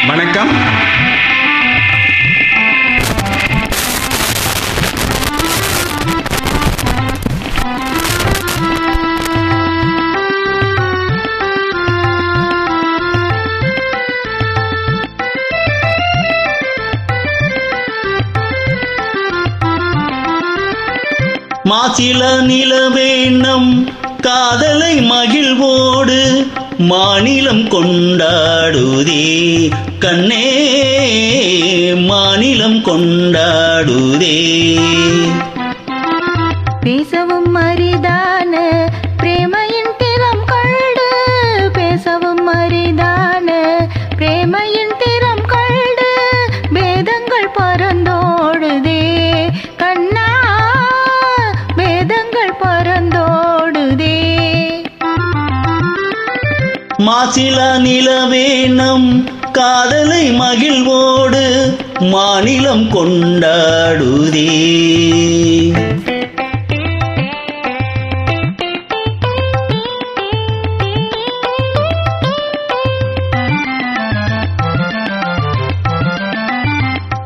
வணக்கம். மாசில நிலவேணம் காதலை மகிழ்வோடு மாநிலம் கொண்டாடுதே கண்ணே, மாநிலம் கொண்டாடுதே. பேசவும் அரிதான பிரேமையின் திறம் கண்டு, பேசவும் அரிதான பிரேமையின் திறம் கண்டு, வேதங்கள் பறந்தோடுதே கண்ணா, வேதங்கள் பறந்தோடுதே. மாசில நிலவேணம் காதலை மகிழ்வோடு மாநிலம் கொண்டாடுதே.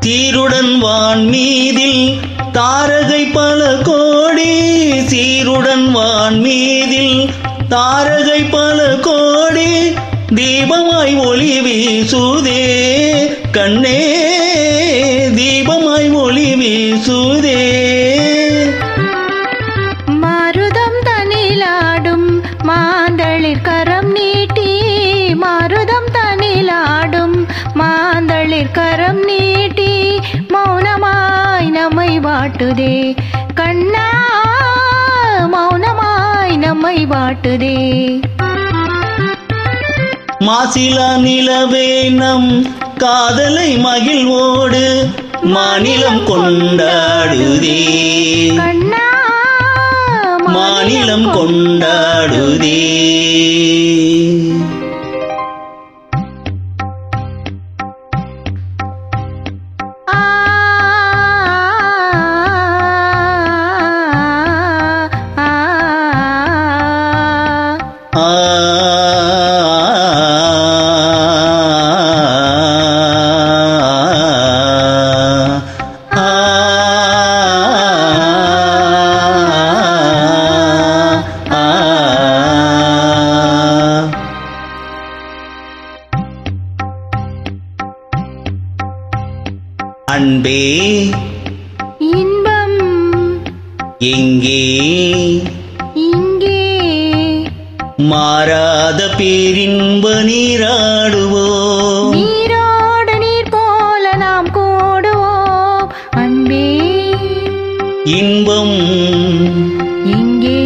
சீருடன் வான் மீதில் தாரகை பல கோடி, சீருடன் வான் மீதில் தாரகை பல கோடி, தீபமாய் ஒளி வீசுதே கண்ணே, தீபமாய் ஒளி வீசுதே. மாருதம் தனிலாடும் மாந்தளிர் கரம் நீட்டி, மாருதம் தனிலாடும் மாந்தளிர் கரம் நீட்டி, மௌனமாய் நம்மை வாட்டுதே கண்ணா, மௌனமாய் நம்மை வாட்டுதே. மாசில நிலவேணம் காதலை மகிழ்வோடு மாநிலம் கொண்டாடுதே கண்ணா, மாநிலம் கொண்டாடுதே. அன்பே இன்பம் எங்கே, இங்கே மாறாத பேரின்ப நீராடுவோம், நீரோடு நீர் போல நாம் கூடுவோம். அன்பே இன்பம் இங்கே,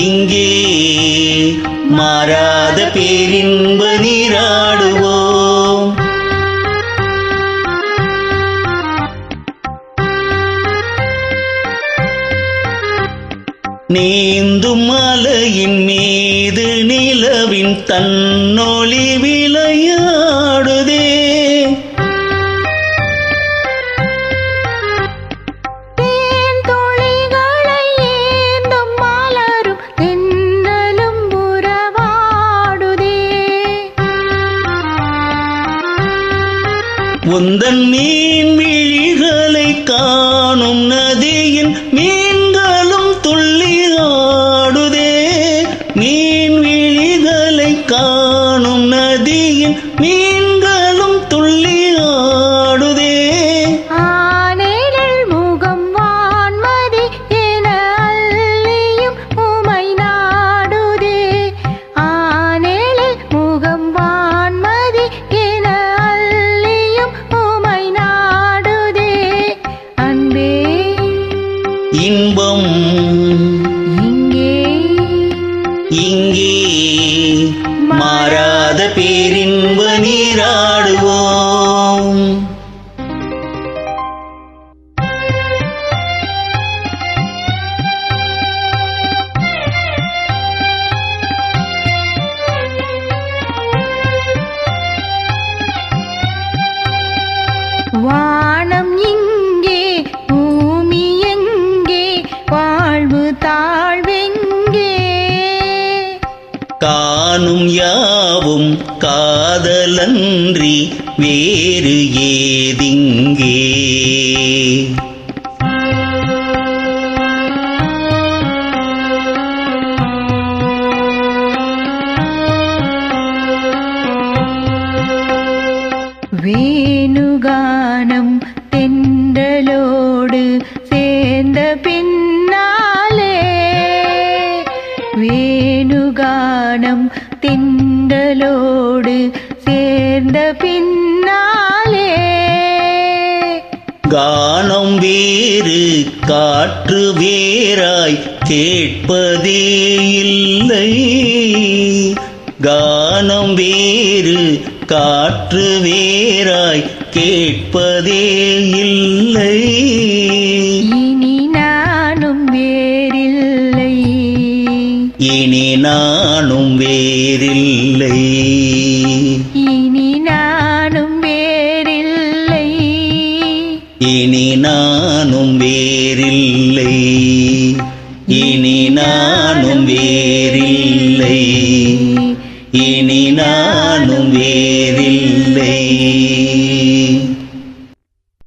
இங்கே மாறாத பேரின்ப நீராடுவோம். நீந்தும் மலையின் மீது நிலவின் தன்னொளி விளையாடுதே, தேன் துளிகளை ஏந்தும் மலரும் தென்றலும் உறவாடுதே. உந்தன் மீன் விழிகளை காணும் நதியின் மீன்களும் துள்ளி ஆடுதே, மீன் விழிகளை காணும் நதியின் மீன்களும் துள்ளி ஆடுதே. ஆனேலில் முகம் வான்மதி என அள்ளியும் உமை நாடுதே, ஆனேலில் முகம் வான்மதி என அள்ளியும் உமை நாடுதே. அன்பே இன்பம் இங்கே, இங்கே மாறாத பேரின்ப நீராடுவோம். வானம் இங்கே பூமி எங்கே, வாழ்வு தாழ்வெங்கே, காணும் யா யாவும் காதலன்றி வேறு ஏதிங்கே. வேணுகானம் தென்றலோடு சேர்ந்த பின்னாலே, வேணுகானம் தென்றலோடு சேர்ந்த பின்னாலே, கானம் வேறு காற்று வேறாய் கேட்பதே இல்லை. கானம் வேறு காற்று வேறாய் கேட்பதே இல்லை. இனி நானும் வேறில்லை, இனி நானும் வேறில்லை. இனி நானும் வேறில்லை, இனி நானும் வேறில்லை. இனி நானும் வேறில்லை. இனி நானும் வேறில்லை.